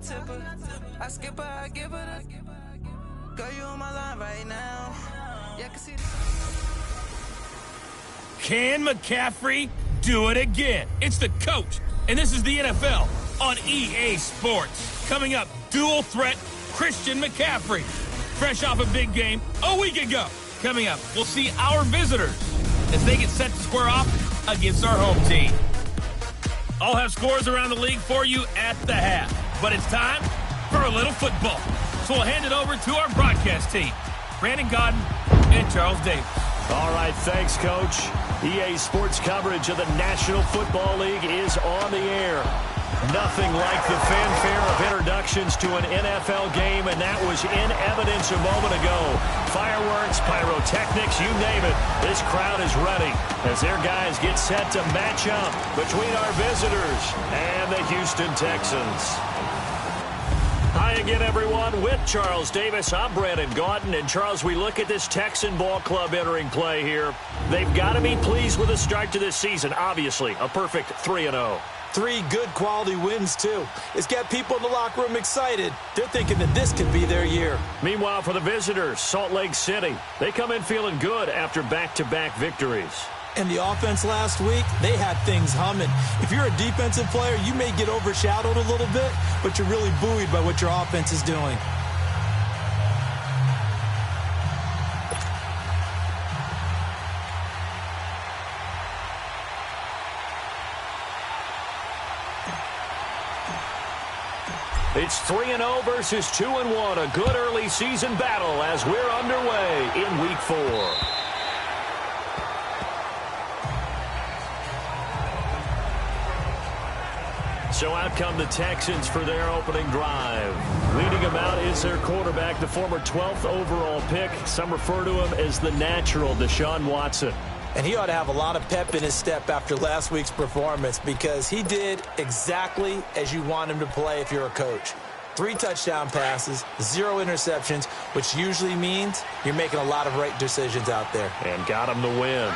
tip her. I skip her, I give her the. Girl, you on my line right now. Yeah, I can see the. Can McCaffrey do it again? It's the coach, and this is the NFL on EA Sports. Coming up, dual threat Christian McCaffrey. Fresh off a big game a week ago. Coming up, we'll see our visitors as they get set to square off against our home team. I'll have scores around the league for you at the half. But it's time for a little football. So we'll hand it over to our broadcast team, Brandon Godden and Charles Davis. All right, thanks, Coach. EA Sports coverage of the National Football League is on the air. Nothing like the fanfare of introductions to an NFL game, and that was in evidence a moment ago. Fireworks, pyrotechnics, you name it. This crowd is ready as their guys get set to match up between our visitors and the Houston Texans. Hi again, everyone. With Charles Davis, I'm Brandon Gaudin. And, Charles, we look at this Texan ball club entering play here. They've got to be pleased with the start to this season. Obviously, a perfect 3-0. 3 good quality wins, too. It's got people in the locker room excited. They're thinking that this could be their year. Meanwhile, for the visitors, Salt Lake City, they come in feeling good after back-to-back victories. And the offense last week, they had things humming. If you're a defensive player, you may get overshadowed a little bit, but you're really buoyed by what your offense is doing. It's 3-0 versus 2-1. A good early season battle as we're underway in Week 4. So out come the Texans for their opening drive. Leading them out is their quarterback, the former 12th overall pick. Some refer to him as the natural, Deshaun Watson. And he ought to have a lot of pep in his step after last week's performance because he did exactly as you want him to play if you're a coach. 3 touchdown passes, 0 interceptions, which usually means you're making a lot of right decisions out there. And got him the win.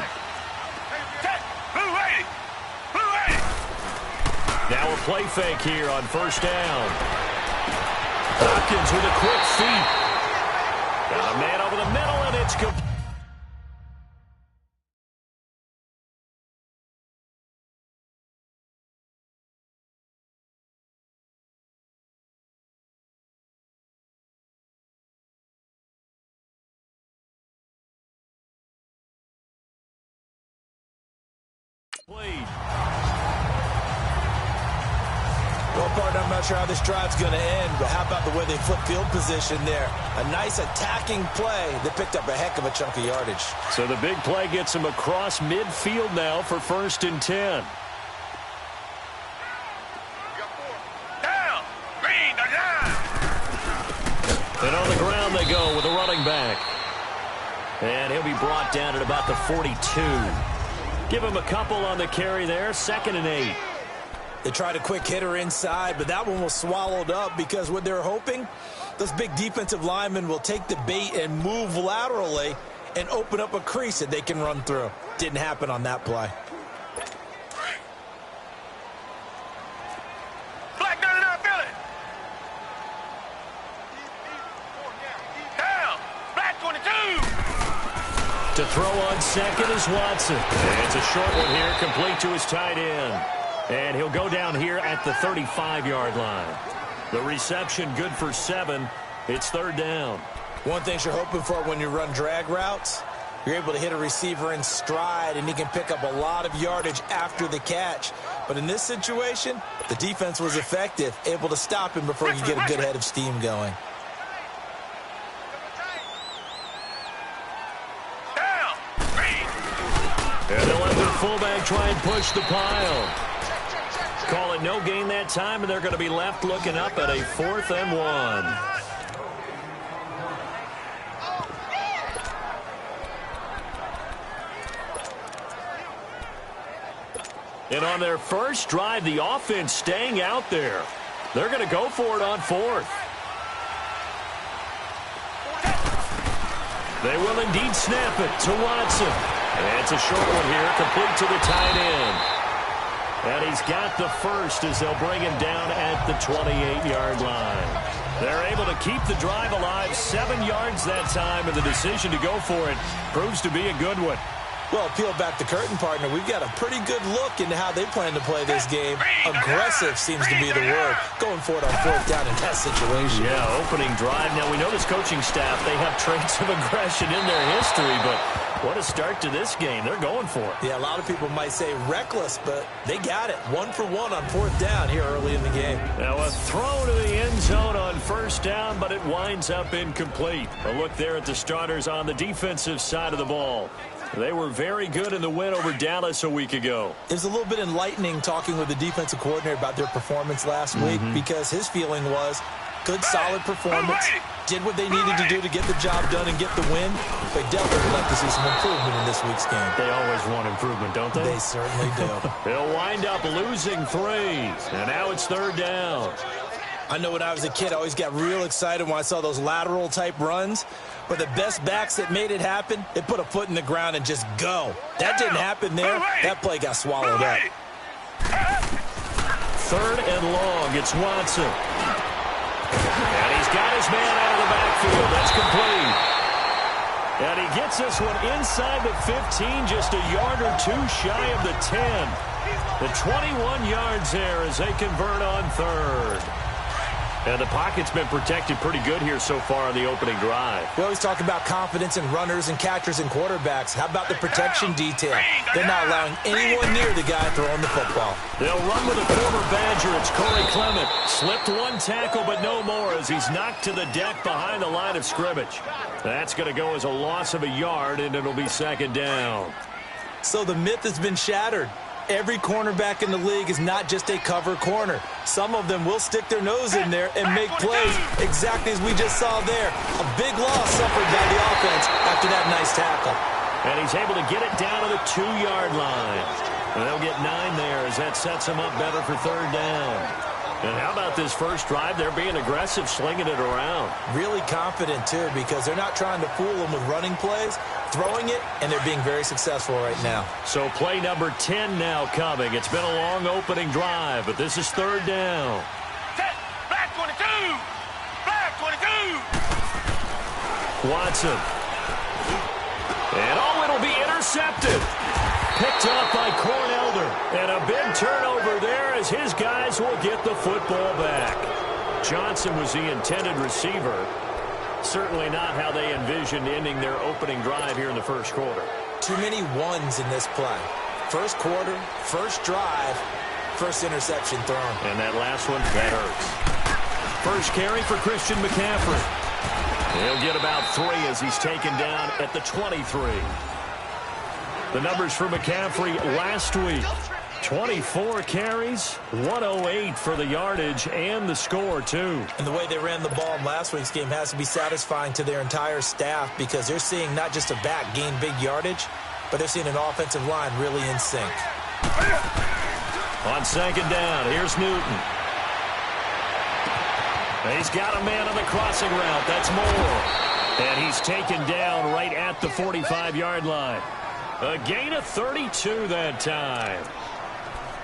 Now a play fake here on first down. Hopkins with a quick feed. Got a man over the middle, and it's complete. Well, partner, I'm not sure how this drive's going to end, but how about the way they flip field position there? A nice attacking play that picked up a heck of a chunk of yardage. So the big play gets him across midfield now for 1st and 10. Down! Green, down! And on the ground they go with a running back. And he'll be brought down at about the 42. Give him a couple on the carry there, 2nd and 8. They tried a quick hitter inside, but that one was swallowed up because what they're hoping, those big defensive linemen will take the bait and move laterally and open up a crease that they can run through. Didn't happen on that play. Black 99, feel it! Down! Black 22! To throw on second is Watson. And it's a short one here, complete to his tight end. And he'll go down here at the 35-yard line. The reception good for 7. It's 3rd down. One thing you're hoping for when you run drag routes, you're able to hit a receiver in stride, and he can pick up a lot of yardage after the catch. But in this situation, the defense was effective, able to stop him before you get a good head of steam going. And they'll let their fullback try and push the pile. Call it no gain that time, and they're going to be left looking up at a 4th and 1. And on their first drive, the offense staying out there. They're going to go for it on 4th. They will indeed snap it to Watson. And it's a short one here, complete to the tight end. And he's got the first as they'll bring him down at the 28-yard line. They're able to keep the drive alive, 7 yards that time, and the decision to go for it proves to be a good one. Well, peel back the curtain, partner. We've got a pretty good look into how they plan to play this game. Aggressive seems to be the word. Going for it on 4th down in that situation. Yeah, opening drive. Now, we know this coaching staff, they have traits of aggression in their history, but what a start to this game. They're going for it. Yeah, a lot of people might say reckless, but they got it. 1 for 1 on 4th down here early in the game. Now, a throw to the end zone on 1st down, but it winds up incomplete. A look there at the starters on the defensive side of the ball. They were very good in the win over Dallas a week ago. It was a little bit enlightening talking with the defensive coordinator about their performance last week because his feeling was good, solid performance, did what they needed to do to get the job done and get the win. They definitely would like to see some improvement in this week's game. They always want improvement, don't they? They certainly do. They'll wind up losing 3, and now it's 3rd down. I know when I was a kid, I always got real excited when I saw those lateral-type runs. But the best backs that made it happen, they put a foot in the ground and just go. That didn't happen there. That play got swallowed up. 3rd and long. It's Watson. And he's got his man out of the backfield. That's complete. And he gets this one inside the 15, just a yard or 2 shy of the 10. The 21 yards there as they convert on 3rd. And the pocket's been protected pretty good here so far on the opening drive. We always talk about confidence in runners and catchers and quarterbacks. How about the protection detail? They're not allowing anyone near the guy throwing the football. They'll run with a former Badger. It's Corey Clement. Slipped 1 tackle, but no more as he's knocked to the deck behind the line of scrimmage. That's going to go as a loss of a yard, and it'll be 2nd down. So the myth has been shattered. Every cornerback in the league is not just a cover corner. Some of them will stick their nose in there and make plays exactly as we just saw there. A big loss suffered by the offense after that nice tackle. And he's able to get it down to the 2-yard line. And they'll get 9 there as that sets him up better for 3rd down. And how about this first drive? They're being aggressive, slinging it around. Really confident, too, because they're not trying to fool them with running plays, throwing it, and they're being very successful right now. So play number 10 now coming. It's been a long opening drive, but this is 3rd down. Set, black 22! Black 22! Watson. And it'll be intercepted. Picked off by Cornelder. And a big turnover there as his guys will get the football back. Johnson was the intended receiver. Certainly not how they envisioned ending their opening drive here in the first quarter. Too many ones in this play. First quarter, first drive, first interception thrown. And that last one, that hurts. First carry for Christian McCaffrey. He'll get about 3 as he's taken down at the 23. The numbers for McCaffrey last week. 24 carries, 108 for the yardage and the score, too. And the way they ran the ball in last week's game has to be satisfying to their entire staff because they're seeing not just a back gain big yardage, but they're seeing an offensive line really in sync. On 2nd down, here's Newton. He's got a man on the crossing route. That's Moore. And he's taken down right at the 45-yard line. A gain of 32 that time.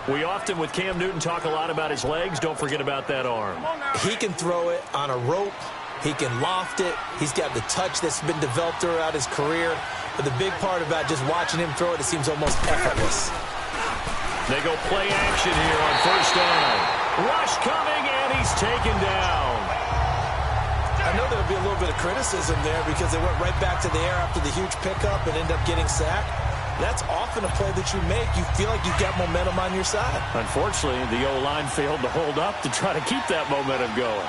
We often, with Cam Newton, talk a lot about his legs. Don't forget about that arm. He can throw it on a rope. He can loft it. He's got the touch that's been developed throughout his career. But the big part about just watching him throw it, it seems almost effortless. They go play action here on 1st down. Rush coming, and he's taken down. I know there'll be a little bit of criticism there because they went right back to the air after the huge pickup and end up getting sacked. That's often a play that you make. You feel like you've got momentum on your side. Unfortunately, the O-line failed to hold up to try to keep that momentum going.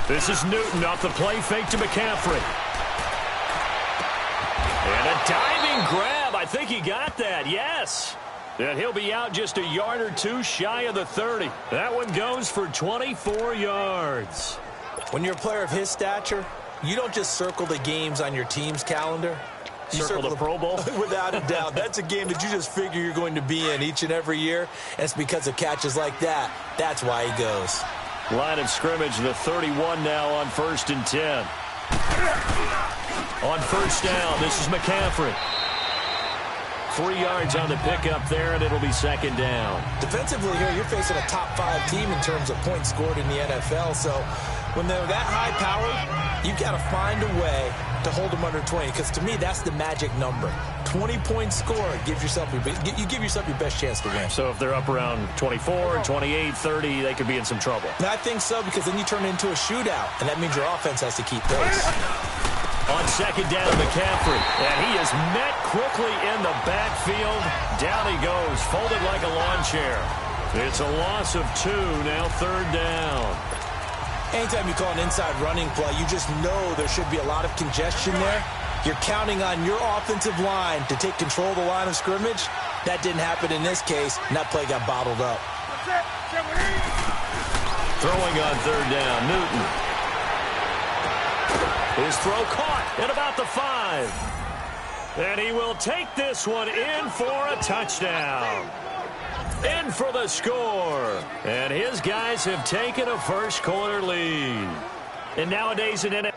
This is Newton off the play fake to McCaffrey. And a diving grab. I think he got that. Yes. And he'll be out just a yard or two shy of the 30. That one goes for 24 yards. When you're a player of his stature, you don't just circle the games on your team's calendar. You circle the Pro Bowl? Without a doubt. That's a game that you just figure you're going to be in each and every year. And it's because of catches like that. That's why he goes. Line of scrimmage, the 31 now on 1st and 10. On first down, this is McCaffrey. 3 yards on the pickup there, and it'll be 2nd down. Defensively here, you're facing a top 5 team in terms of points scored in the NFL. So when they're that high-powered, you've got to find a way to hold them under 20, because to me, that's the magic number. 20 points scored gives yourself you give yourself your best chance to win. So if they're up around 24, 28, 30, they could be in some trouble. And I think so, because then you turn it into a shootout, and that means your offense has to keep pace. On 2nd down, McCaffrey, and he is met quickly in the backfield. Down he goes, folded like a lawn chair. It's a loss of 2, now 3rd down. Anytime you call an inside running play, you just know there should be a lot of congestion there. You're counting on your offensive line to take control of the line of scrimmage. That didn't happen in this case, and that play got bottled up. Throwing on 3rd down, Newton. His throw caught at about the 5. And he will take this one in for a touchdown. In for the score. And his guys have taken a first-quarter lead. And nowadays in NFL.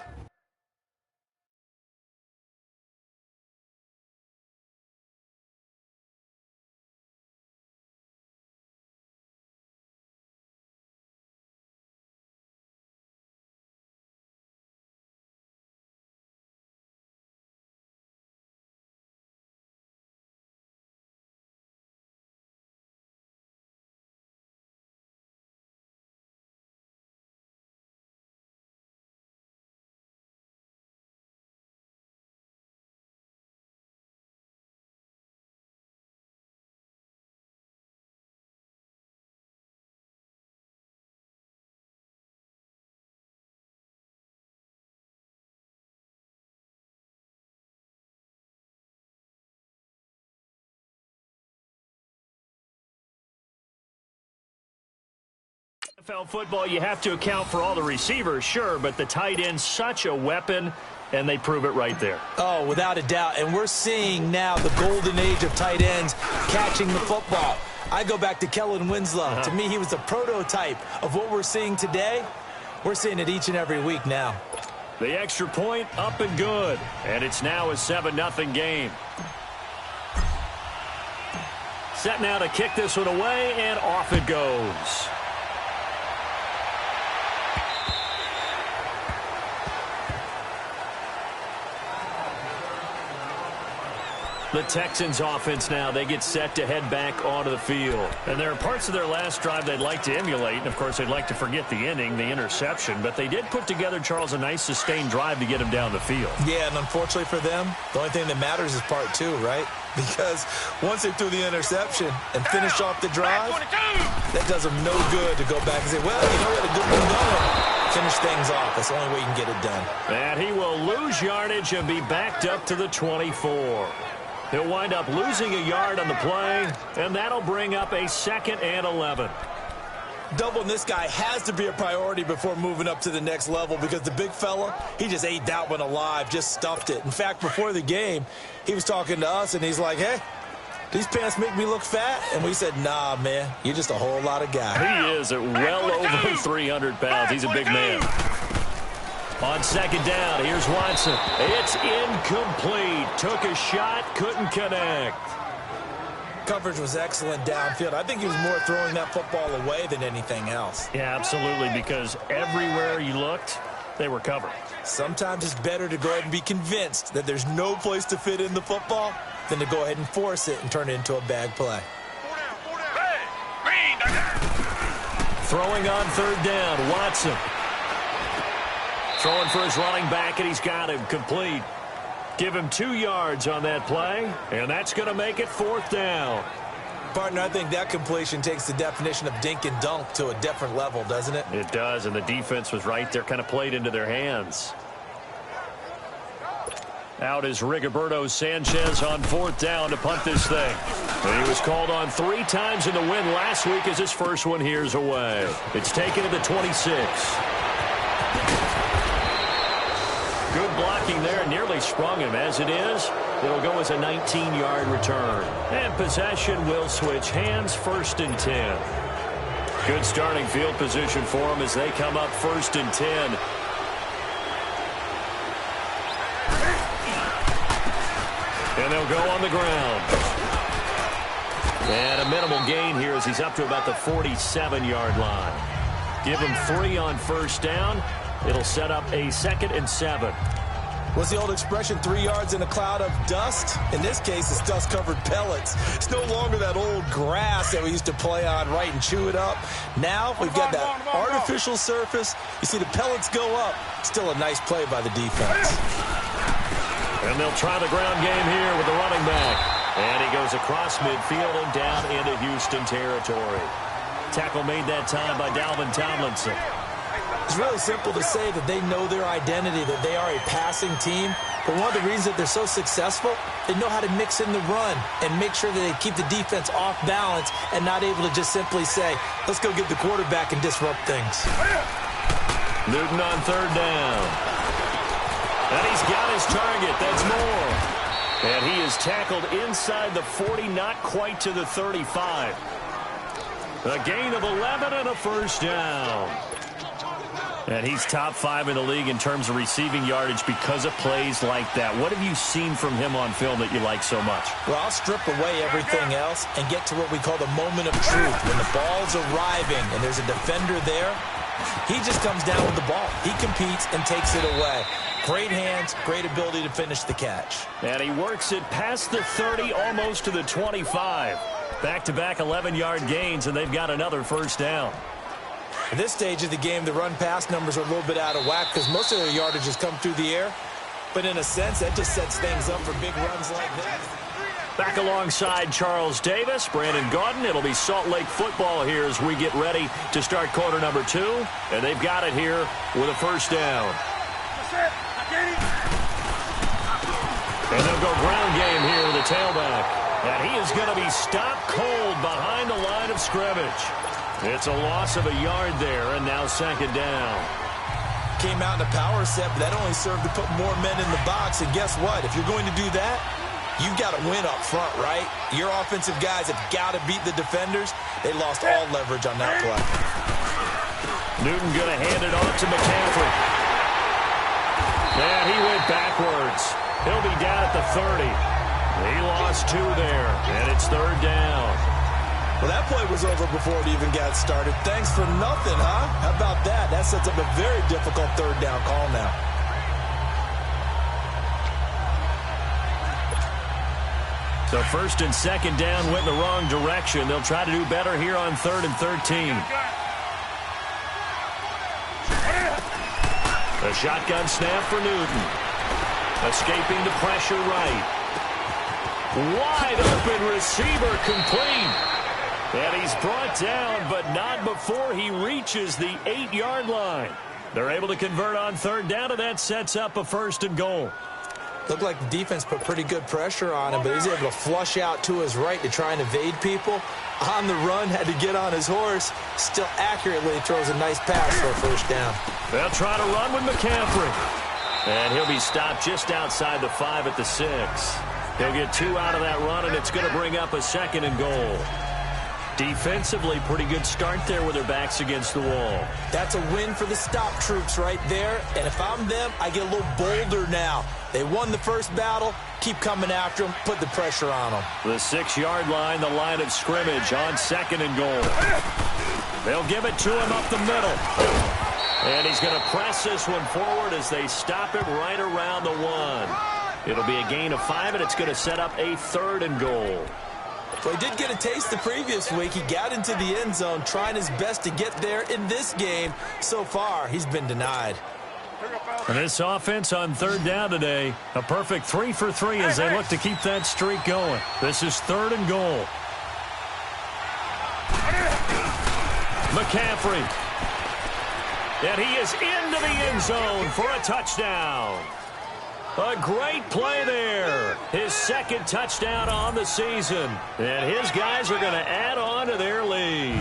NFL football, you have to account for all the receivers, sure, but the tight end's such a weapon, and they prove it right there. Oh, without a doubt. And we're seeing now the golden age of tight ends catching the football. I go back to Kellen Winslow. To me, he was the prototype of what we're seeing today. We're seeing it each and every week now. The extra point up and good, and it's now a 7-0 game. Set now to kick this one away, and off it goes. The Texans offense now, they get set to head back onto the field. And there are parts of their last drive they'd like to emulate. And, of course, they'd like to forget the inning, the interception. But they did put together, Charles, a nice sustained drive to get him down the field. Yeah, and unfortunately for them, the only thing that matters is part 2, right? Because once they threw the interception and finished off the drive, that does them no good to go back and say, well, you know what, a good one going. Finish things off. That's the only way you can get it done. And he will lose yardage and be backed up to the 24. He'll wind up losing a yard on the play, and that'll bring up a 2nd and 11. Doubling this guy has to be a priority before moving up to the next level, because the big fella, he just ate that one alive, just stuffed it. In fact, before the game, he was talking to us, and he's like, hey, these pants make me look fat? And we said, nah, man, you're just a whole lot of guy. He is at well over 300 pounds. He's a big man. On 2nd down, here's Watson. It's incomplete. Took a shot, couldn't connect. Coverage was excellent downfield. I think he was more throwing that football away than anything else. Yeah, absolutely, because everywhere you looked, they were covered. Sometimes it's better to go ahead and be convinced that there's no place to fit in the football than to go ahead and force it and turn it into a bad play. Throwing on 3rd down, Watson. Throwing for his running back, and he's got him complete. Give him 2 yards on that play, and that's going to make it 4th down. Partner, I think that completion takes the definition of dink and dunk to a different level, doesn't it? It does, and the defense was right there, kind of played into their hands. Out is Rigoberto Sanchez on 4th down to punt this thing. And he was called on 3 times in the win last week as his first one here's away. It's taken to the 26. Good blocking there, nearly sprung him. As it is, it'll go as a 19-yard return. And possession will switch hands, 1st and 10. Good starting field position for them as they come up 1st and 10. And they'll go on the ground. And a minimal gain here as he's up to about the 47-yard line. Give him 3 on 1st down. It'll set up a 2nd and 7. What's the old expression, 3 yards in a cloud of dust? In this case, it's dust-covered pellets. It's no longer that old grass that we used to play on, right, and chew it up. Now we've got that artificial surface. You see the pellets go up. Still a nice play by the defense. And they'll try the ground game here with the running back. And he goes across midfield and down into Houston territory. Tackle made that time by Dalvin Tomlinson. It's really simple to say that they know their identity, that they are a passing team. But one of the reasons that they're so successful, they know how to mix in the run and make sure that they keep the defense off balance and not able to just simply say, let's go get the quarterback and disrupt things. Newton on 3rd down. And he's got his target. That's Moore. And he is tackled inside the 40, not quite to the 35. A gain of 11 and a 1st down. And he's top 5 in the league in terms of receiving yardage because of plays like that. What have you seen from him on film that you like so much? Well, I'll strip away everything else and get to what we call the moment of truth. When the ball's arriving and there's a defender there, he just comes down with the ball. He competes and takes it away. Great hands, great ability to finish the catch. And he works it past the 30, almost to the 25. Back-to-back 11-yard gains, and they've got another 1st down. At this stage of the game, the run-pass numbers are a little bit out of whack because most of their yardage has come through the air. But in a sense, that just sets things up for big runs like this. Back alongside Charles Davis, Brandon Gaudin. It'll be Salt Lake football here as we get ready to start quarter number 2. And they've got it here with a 1st down. And they'll go ground game here with a tailback. And he is going to be stopped cold behind the line of scrimmage. It's a loss of a yard there, and now 2nd down. Came out in a power set, but that only served to put more men in the box. And guess what? If you're going to do that, you've got to win up front, right? Your offensive guys have got to beat the defenders. They lost all leverage on that play. Newton going to hand it off to McCaffrey. And he went backwards. He'll be down at the 30. He lost 2 there, and it's 3rd down. Well, that play was over before it even got started. Thanks for nothing, huh? How about that? That sets up a very difficult 3rd down call now. So 1st and 2nd down went in the wrong direction. They'll try to do better here on 3rd and 13. A shotgun snap for Newton. Escaping the pressure right. Wide open receiver complete. And he's brought down, but not before he reaches the 8-yard line. They're able to convert on 3rd down, and that sets up a 1st and goal. Looked like the defense put pretty good pressure on him, but he's able to flush out to his right to try and evade people. On the run, had to get on his horse. Still accurately throws a nice pass for a 1st down. They'll try to run with McCaffrey. And he'll be stopped just outside the 5 at the 6. He'll get 2 out of that run, and it's going to bring up a 2nd and goal. Defensively, pretty good start there with their backs against the wall. That's a win for the stop troops right there. And if I'm them, I get a little bolder now. They won the first battle. Keep coming after them. Put the pressure on them. The 6-yard line, the line of scrimmage on 2nd and goal. They'll give it to him up the middle. And he's going to press this one forward as they stop it right around the 1. It'll be a gain of 5, and it's going to set up a 3rd and goal. Well, he did get a taste the previous week. He got into the end zone, trying his best to get there in this game. So far, he's been denied. And this offense on 3rd down today, a perfect 3 for 3 as they look to keep that streak going. This is 3rd and goal. McCaffrey. And he is into the end zone for a touchdown. A great play there. His second touchdown on the season. And his guys are going to add on to their lead.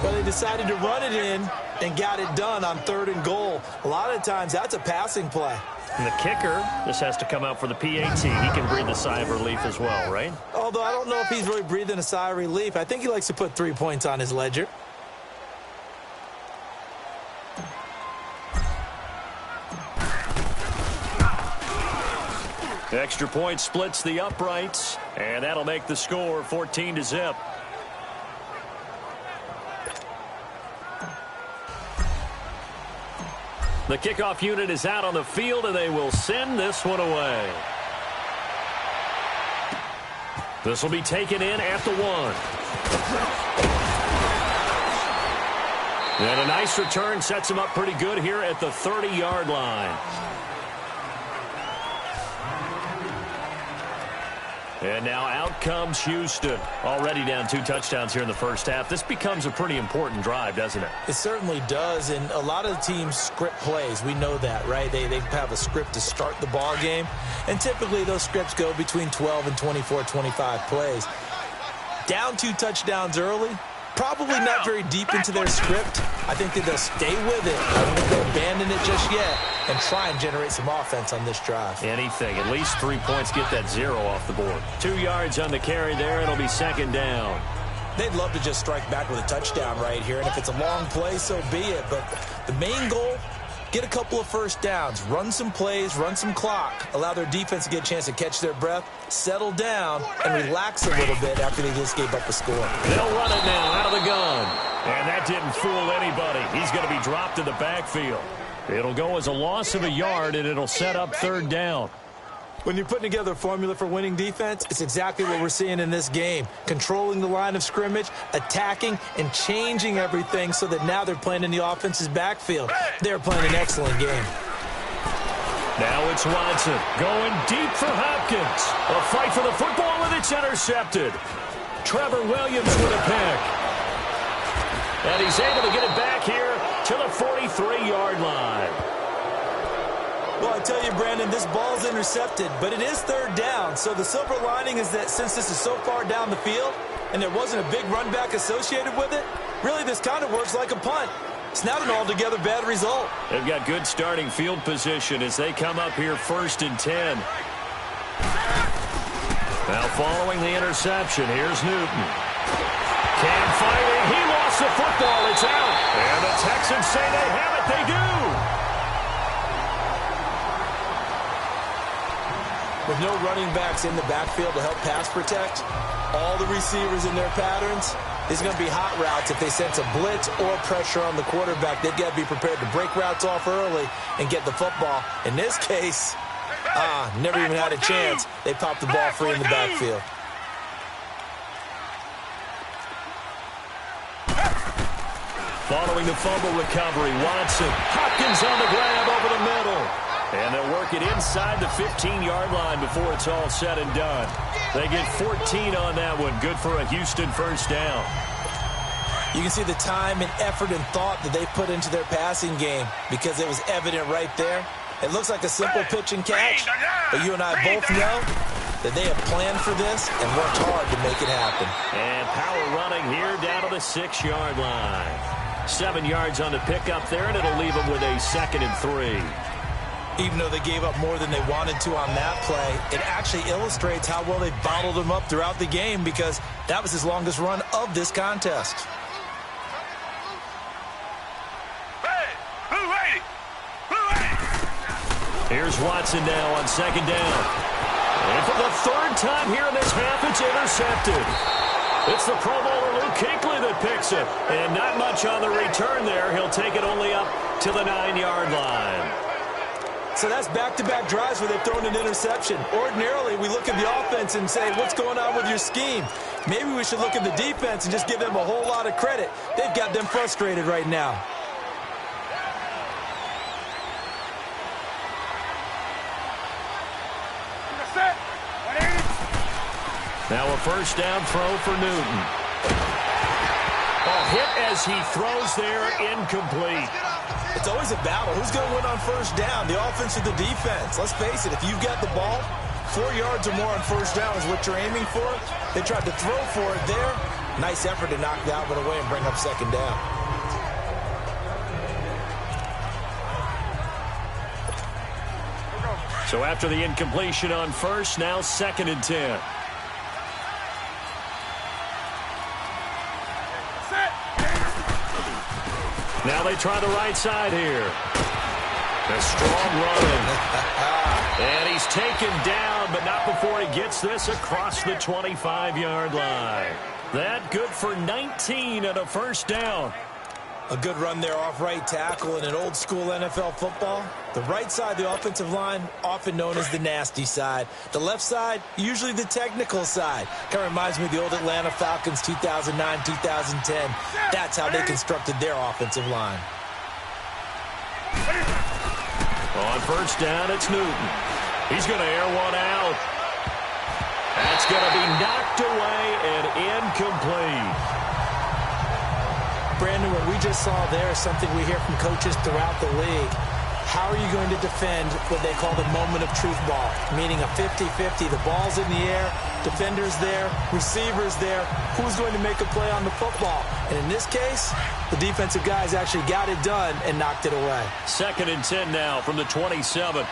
Well, they decided to run it in and got it done on 3rd and goal. A lot of times, that's a passing play. And the kicker, this has to come out for the PAT. He can breathe a sigh of relief as well, right? Although I don't know if he's really breathing a sigh of relief. I think he likes to put 3 points on his ledger. Extra point splits the uprights, and that'll make the score 14-0. The kickoff unit is out on the field, and they will send this one away. This will be taken in at the 1. And a nice return sets him up pretty good here at the 30-yard line. And now out comes Houston. Already down 2 touchdowns here in the first half. This becomes a pretty important drive, doesn't it? It certainly does, and a lot of the teams script plays. We know that, right? They have a script to start the ball game, and typically those scripts go between 12 and 24, 25 plays. Down 2 touchdowns early, probably not very deep into their script. I think that they'll stay with it. I don't think they'll abandon it just yet and try and generate some offense on this drive. Anything. At least 3 points, get that 0 off the board. 2 yards on the carry there. It'll be 2nd down. They'd love to just strike back with a touchdown right here, and if it's a long play, so be it. But the main goal, get a couple of first downs, run some plays, run some clock, allow their defense to get a chance to catch their breath, settle down, and relax a little bit after they just gave up a score. They'll run it now out of the gun. And that didn't fool anybody. He's going to be dropped in the backfield. It'll go as a loss of a yard, and it'll set up 3rd down. When you're putting together a formula for winning defense, it's exactly what we're seeing in this game. Controlling the line of scrimmage, attacking, and changing everything so that now they're playing in the offense's backfield. They're playing an excellent game. Now it's Watson going deep for Hopkins. A fight for the football, and it's intercepted. Trevor Williams with a pick. And he's able to get it back here to the 43-yard line. Well, I tell you, Brandon, this ball's intercepted, but it is 3rd down. So the silver lining is that since this is so far down the field and there wasn't a big run back associated with it, really this kind of works like a punt. It's not an altogether bad result. They've got good starting field position as they come up here 1st and 10. Now following the interception, here's Newton. Cam fighting. He lost the football. It's out. And the Texans say they have it. They do. With no running backs in the backfield to help pass protect, all the receivers in their patterns, it's going to be hot routes. If they sense a blitz or pressure on the quarterback, they've got to be prepared to break routes off early and get the football. In this case, never even had a chance. They popped the ball free in the backfield. Following the fumble recovery, Watson. Hopkins on the grab over the middle. And they'll work it inside the 15-yard line before it's all said and done. They get 14 on that one. Good for a Houston first down. You can see the time and effort and thought that they put into their passing game because it was evident right there. It looks like a simple pitch and catch, but you and I both know that they have planned for this and worked hard to make it happen. And power running here down to the 6-yard line. 7 yards on the pickup there, and it'll leave them with a 2nd and 3. Even though they gave up more than they wanted to on that play, it actually illustrates how well they bottled them up throughout the game because that was his longest run of this contest. Here's Watson now on 2nd down. And for the 3rd time here in this half, it's intercepted. It's the Pro Bowler Luke Kuechly that picks it. And not much on the return there. He'll take it only up to the 9-yard line. So that's back-to-back drives where they've thrown an interception. Ordinarily, we look at the offense and say, what's going on with your scheme? Maybe we should look at the defense and just give them a whole lot of credit. They've got them frustrated right now. Now a first down throw for Newton. A hit as he throws there, incomplete. It's always a battle. Who's going to win on first down, the offense or the defense? Let's face it, if you've got the ball, 4 yards or more on first down is what you're aiming for. They tried to throw for it there. Nice effort to knock that one away and bring up second down. So after the incompletion on first, now 2nd and 10. Now they try the right side here. A strong run. And he's taken down, but not before he gets this across the 25-yard line. That good for 19 and a first down. A good run there off right tackle in an old-school NFL football. The right side, the offensive line, often known as the nasty side. The left side, usually the technical side. Kind of reminds me of the old Atlanta Falcons 2009, 2010. That's how they constructed their offensive line. On first down, it's Newton. He's going to air one out. That's going to be knocked away and incomplete. Brandon, what we just saw there is something we hear from coaches throughout the league. How are you going to defend what they call the moment of truth ball, meaning a 50-50? The ball's in the air, defenders there, receivers there. Who's going to make a play on the football? And in this case, the defensive guys actually got it done and knocked it away. 2nd and 10 now from the 27.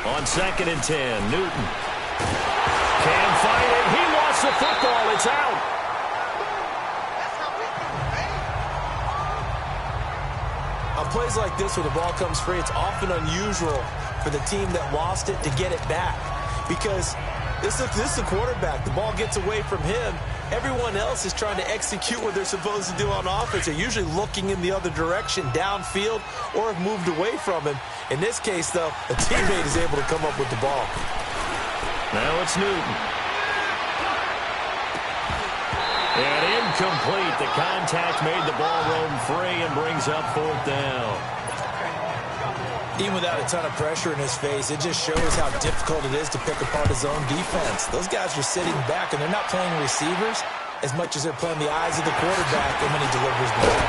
On 2nd and 10, Newton can fight it. He lost the football. It's out. On plays like this where the ball comes free, it's often unusual for the team that lost it to get it back. Because this is the quarterback. The ball gets away from him. Everyone else is trying to execute what they're supposed to do on offense. They're usually looking in the other direction, downfield, or have moved away from him. In this case, though, a teammate is able to come up with the ball. Now it's Newton. And incomplete. The contact made the ball roam free and brings up 4th down. Even without a ton of pressure in his face, it just shows how difficult it is to pick apart his own defense. Those guys are sitting back, and they're not playing receivers as much as they're playing the eyes of the quarterback and when he delivers the ball.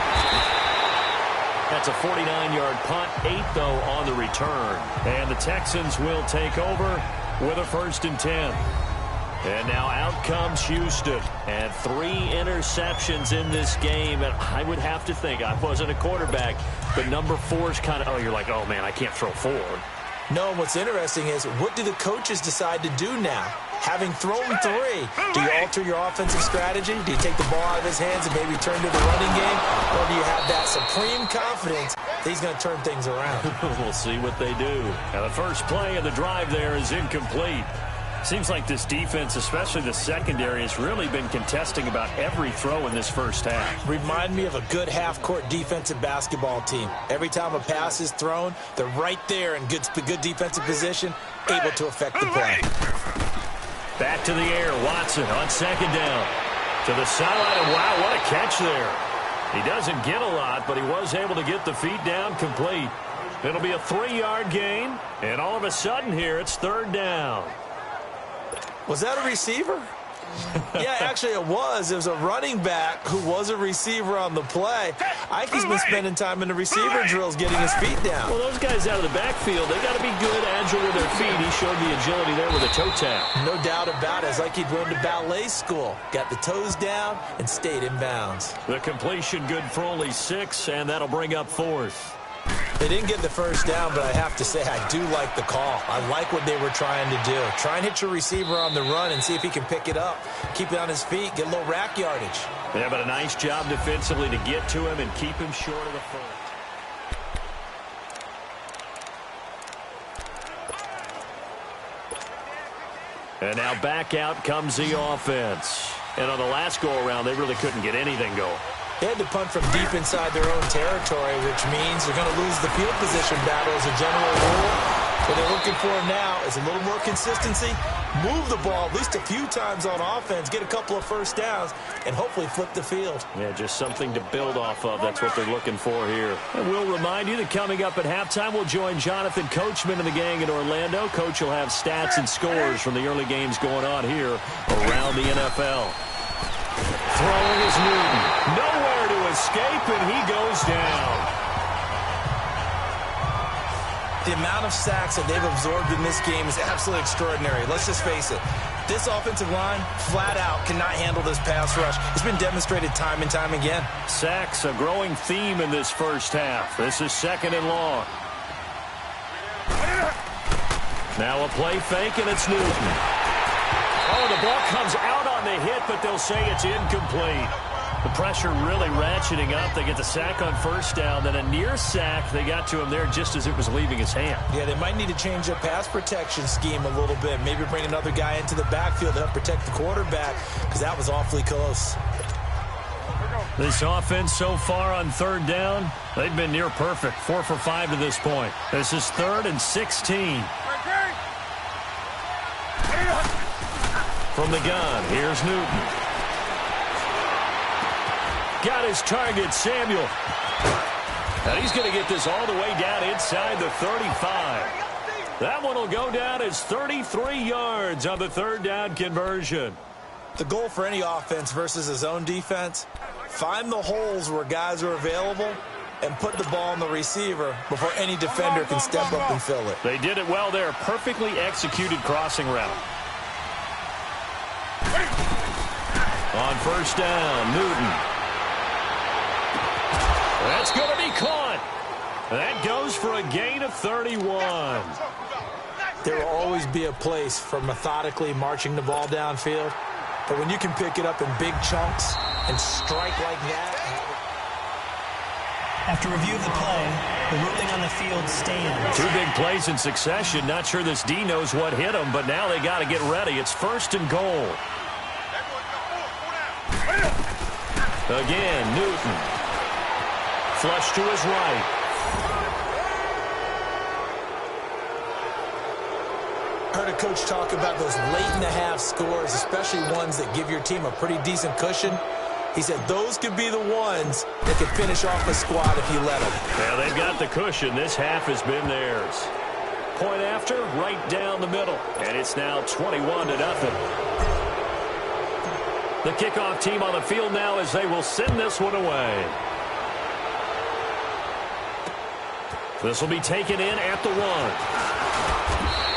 That's a 49-yard punt, 8, though, on the return. And the Texans will take over with a 1st and 10. And now out comes Houston. And 3 interceptions in this game. And I would have to think, I wasn't a quarterback, but number 4 is kind of, oh, you're like, oh, man, I can't throw 4. No, what's interesting is, what do the coaches decide to do now? Having thrown 3, do you alter your offensive strategy? Do you take the ball out of his hands and maybe turn to the running game? Or do you have that supreme confidence that he's going to turn things around? We'll see what they do. Now, the first play of the drive there is incomplete. Seems like this defense, especially the secondary, has really been contesting about every throw in this first half. Remind me of a good half-court defensive basketball team. Every time a pass is thrown, they're right there in good defensive position, able to affect the play. Back to the air, Watson on 2nd down. To the sideline, and wow, what a catch there. He doesn't get a lot, but he was able to get the feet down complete. It'll be a 3-yard gain, and all of a sudden here, it's 3rd down. Was that a receiver? Yeah, actually it was. It was a running back who was a receiver on the play. Ike's been spending time in the receiver drills getting his feet down. Well, those guys out of the backfield, they got to be good, agile with their feet. He showed the agility there with a toe tap. No doubt about it. It's like he'd gone to ballet school. Got the toes down and stayed in bounds. The completion good for only 6, and that'll bring up 4th. They didn't get the first down, but I have to say I do like the call. I like what they were trying to do. Try and hit your receiver on the run and see if he can pick it up. Keep it on his feet, get a little rack yardage. Yeah, but a nice job defensively to get to him and keep him short of the front. And now back out comes the offense. And on the last go-around, they really couldn't get anything going. They had to punt from deep inside their own territory, which means they're going to lose the field position battle as a general rule. What they're looking for now is a little more consistency, move the ball at least a few times on offense, get a couple of first downs, and hopefully flip the field. Yeah, just something to build off of. That's what they're looking for here. And we'll remind you that coming up at halftime, we'll join Jonathan Coachman and the gang in Orlando. Coach will have stats and scores from the early games going on here around the NFL. Throwing is Newton. Nowhere to escape, and he goes down. The amount of sacks that they've absorbed in this game is absolutely extraordinary. Let's just face it. This offensive line, flat out, cannot handle this pass rush. It's been demonstrated time and time again. Sacks, a growing theme in this first half. This is 2nd and long. Now a play fake, and it's Newton. Oh, the ball comes out on the hit, but they'll say it's incomplete. The pressure really ratcheting up. They get the sack on first down, then a near sack. They got to him there just as it was leaving his hand. Yeah, they might need to change their pass protection scheme a little bit. Maybe bring another guy into the backfield to help protect the quarterback, because that was awfully close. This offense so far on 3rd down, they've been near perfect. 4 for 5 to this point. This is 3rd and 16. From the gun, here's Newton. Got his target, Samuel. And he's going to get this all the way down inside the 35. That one will go down as 33 yards on the 3rd down conversion. The goal for any offense versus his own defense, find the holes where guys are available and put the ball on the receiver before any defender can step up and fill it. They did it well there. Perfectly executed crossing route. On first down, Newton. That's going to be caught. That goes for a gain of 31. There will always be a place for methodically marching the ball downfield, but when you can pick it up in big chunks and strike like that. After review of the play, the ruling on the field stands. 2 big plays in succession. Not sure this D knows what hit him, but now they got to get ready. It's 1st and goal. Again, Newton. Flush to his right. Heard a coach talk about those late-in-the-half scores, especially ones that give your team a pretty decent cushion. He said those could be the ones that could finish off a squad if you let them. Yeah, they've got the cushion. This half has been theirs. Point after, right down the middle. And it's now 21-0. The kickoff team on the field now as they will send this one away. This will be taken in at the 1.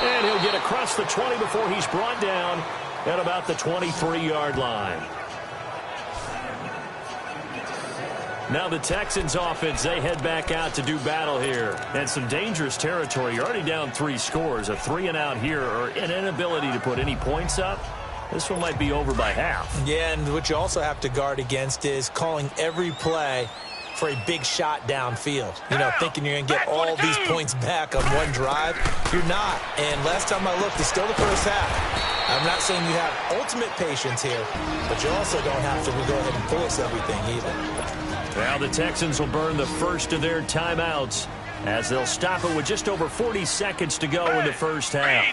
And he'll get across the 20 before he's brought down at about the 23-yard line. Now the Texans offense, they head back out to do battle here. And some dangerous territory. You're already down 3 scores. A 3-and-out here or an inability to put any points up. This one might be over by half. Yeah, and what you also have to guard against is calling every play for a big shot downfield. You know, thinking you're going to get all these points back on one drive. You're not. And last time I looked, it's still the first half. I'm not saying you have ultimate patience here, but you also don't have to go ahead and force everything either. Now the Texans will burn the first of their timeouts as they'll stop it with just over 40 seconds to go in the first half.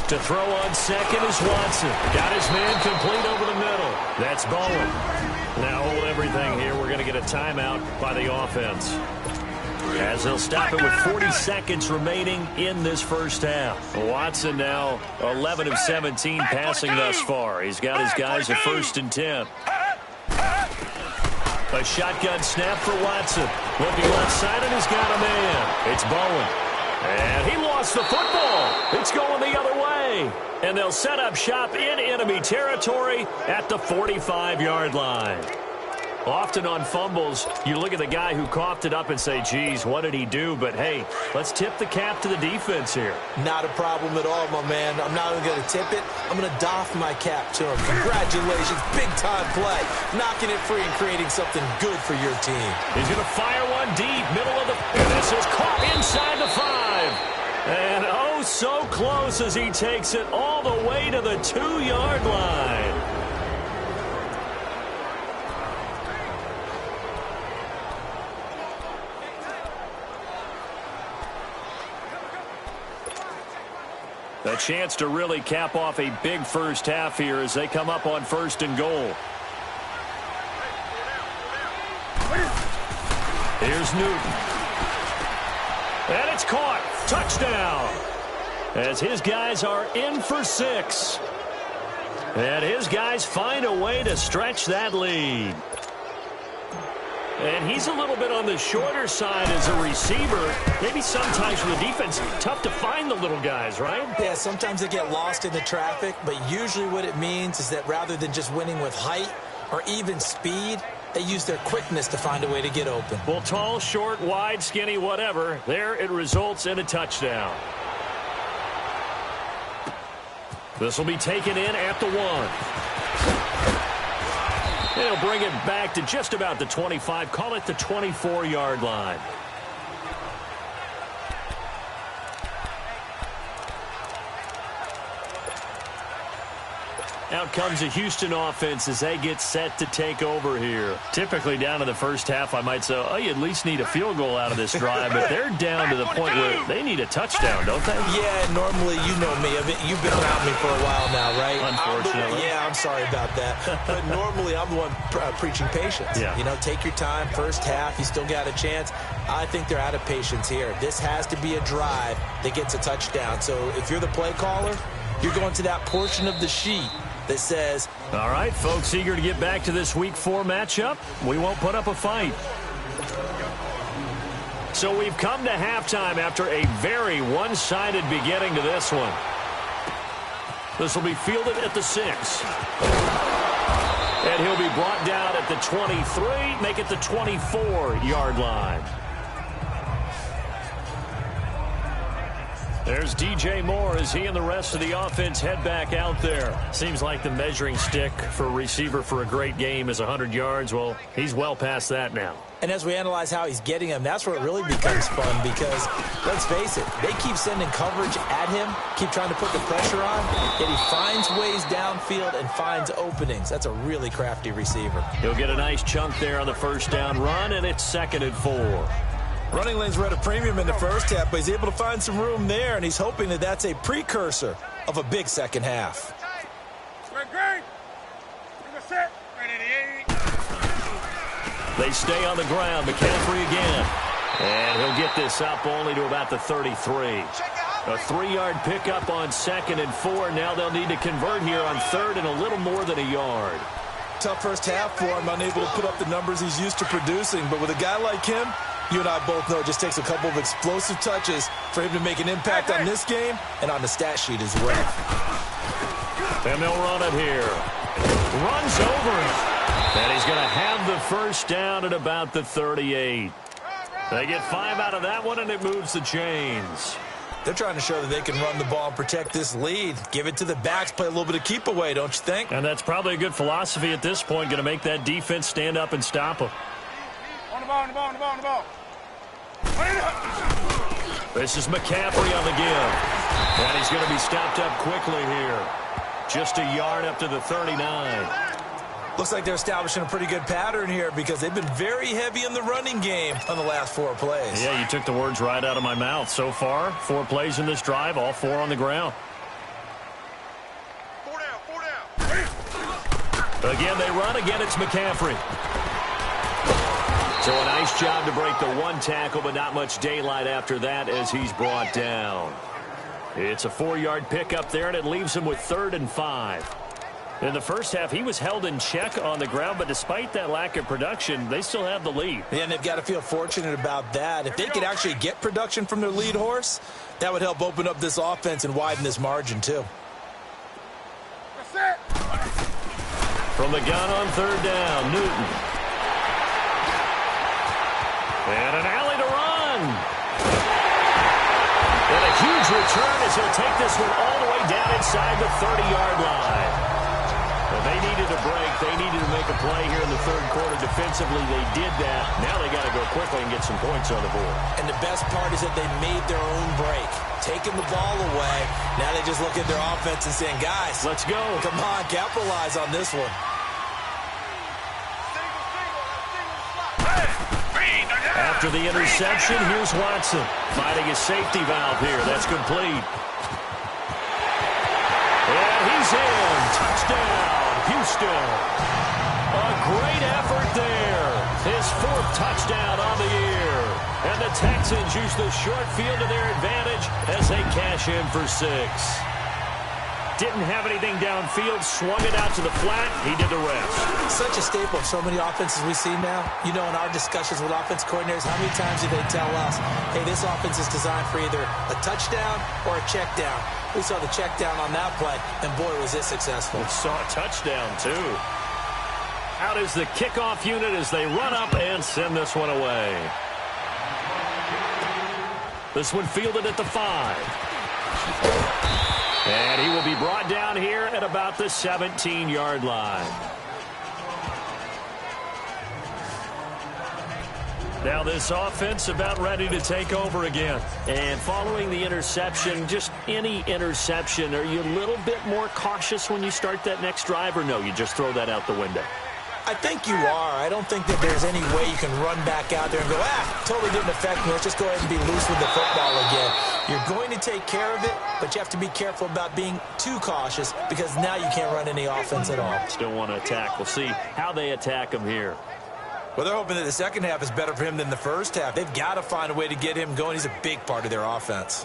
To throw on second is Watson. Got his man complete over the middle. That's Bowen. Now hold everything here. We're going to get a timeout by the offense. As they'll stop it with 40 seconds remaining in this first half. Watson now 11 of 17 passing thus far. He's got his guys at 1st and 10. A shotgun snap for Watson. Looking left side, and he's got a man. It's Bowen. And he lost the football. It's going the other way. And they'll set up shop in enemy territory at the 45-yard line. Often on fumbles, you look at the guy who coughed it up and say, geez, what did he do? But, hey, let's tip the cap to the defense here. Not a problem at all, my man. I'm not even going to tip it. I'm going to doff my cap to him. Congratulations. Big-time play. Knocking it free and creating something good for your team. He's going to fire one deep, middle of the... And this is caught inside the 5. And oh, so close as he takes it all the way to the 2-yard line. A chance to really cap off a big first half here as they come up on 1st and goal. Here's Newton. And it's caught. Touchdown. As his guys are in for 6. And his guys find a way to stretch that lead. And he's a little bit on the shorter side as a receiver. Maybe sometimes for the defense, tough to find the little guys, right? Yeah, sometimes they get lost in the traffic, but usually what it means is that rather than just winning with height or even speed, they use their quickness to find a way to get open. Well, tall, short, wide, skinny, whatever, there it results in a touchdown. This will be taken in at the 1. They'll bring it back to just about the 25. Call it the 24-yard line. Out comes the Houston offense as they get set to take over here. Typically down to the first half, I might say, oh, you at least need a field goal out of this drive, but they're down to the point where they need a touchdown, don't they? Yeah, normally, you know me. You've been around me for a while now, right? Unfortunately. I'm sorry about that. But normally, I'm the one preaching patience. Yeah. You know, take your time. First half, you still got a chance. I think they're out of patience here. This has to be a drive that gets a touchdown. So if you're the play caller, you're going to that portion of the sheet that says, all right, folks, eager to get back to this Week 4 matchup. We won't put up a fight. So we've come to halftime after a very one-sided beginning to this one. This will be fielded at the 6. And he'll be brought down at the 23, make it the 24-yard line. There's DJ Moore as he and the rest of the offense head back out there. Seems like the measuring stick for a receiver for a great game is 100 yards. Well, he's well past that now. And as we analyze how he's getting them, that's where it really becomes fun because, let's face it, they keep sending coverage at him, keep trying to put the pressure on, yet he finds ways downfield and finds openings. That's a really crafty receiver. He'll get a nice chunk there on the first down run, and it's 2nd and 4. Running lanes were at a premium in the first half, but he's able to find some room there, and he's hoping that that's a precursor of a big second half. They stay on the ground. McCaffrey again. And he'll get this up only to about the 33. A 3-yard pickup on 2nd and 4. Now they'll need to convert here on 3rd and a little more than a yard. Tough first half for him, unable to put up the numbers he's used to producing. But with a guy like him, you and I both know it just takes a couple of explosive touches for him to make an impact on this game and on the stat sheet as well. And they'll run it here. Runs over it. And he's going to have the first down at about the 38. They get 5 out of that one, and it moves the chains. They're trying to show that they can run the ball and protect this lead. Give it to the backs, play a little bit of keep away, don't you think? And that's probably a good philosophy at this point, going to make that defense stand up and stop them. On the ball, on the ball, on the ball, on the ball. This is McCaffrey on the give. And he's going to be stopped up quickly here. Just a yard up to the 39. Looks like they're establishing a pretty good pattern here because they've been very heavy in the running game on the last 4 plays. Yeah, you took the words right out of my mouth. So far, 4 plays in this drive, all 4 on the ground. 4 down. Again, they run. Again, it's McCaffrey. So a nice job to break the 1 tackle, but not much daylight after that as he's brought down. It's a 4-yard pickup there, and it leaves him with 3rd and 5. In the first half, he was held in check on the ground, but despite that lack of production, they still have the lead. Yeah, and they've got to feel fortunate about that. If they could actually get production from their lead horse, that would help open up this offense and widen this margin, too. From the gun on 3rd down, Newton. And an alley to run. And a huge return as he'll take this one all the way down inside the 30-yard line. Well, they needed a break. They needed to make a play here in the 3rd quarter. Defensively, they did that. Now they got to go quickly and get some points on the board. And the best part is that they made their own break. Taking the ball away. Now they just look at their offense and saying, guys, let's go. Come on, capitalize on this one. After the interception, here's Watson. Finding a safety valve here. That's complete. And he's in. Touchdown, Houston. A great effort there. His 4th touchdown on the year. And the Texans use the short field to their advantage as they cash in for 6. Didn't have anything downfield, swung it out to the flat. He did the rest. Such a staple of so many offenses we see now. You know, in our discussions with offense coordinators, how many times do they tell us, hey, this offense is designed for either a touchdown or a check down. We saw the check down on that play, and boy, was it successful. We saw a touchdown, too. Out is the kickoff unit as they run up and send this one away. This one fielded at the 5. And he will be brought down here at about the 17-yard line. Now this offense about ready to take over again. And following the interception, just any interception, are you a little bit more cautious when you start that next drive, or no, you just throw that out the window? I think you are. I don't think that there's any way you can run back out there and go, totally didn't affect me. Let's just go ahead and be loose with the football again. You're going to take care of it, but you have to be careful about being too cautious because now you can't run any offense at all. Still want to attack. We'll see how they attack him here. Well, they're hoping that the second half is better for him than the first half. They've got to find a way to get him going. He's a big part of their offense.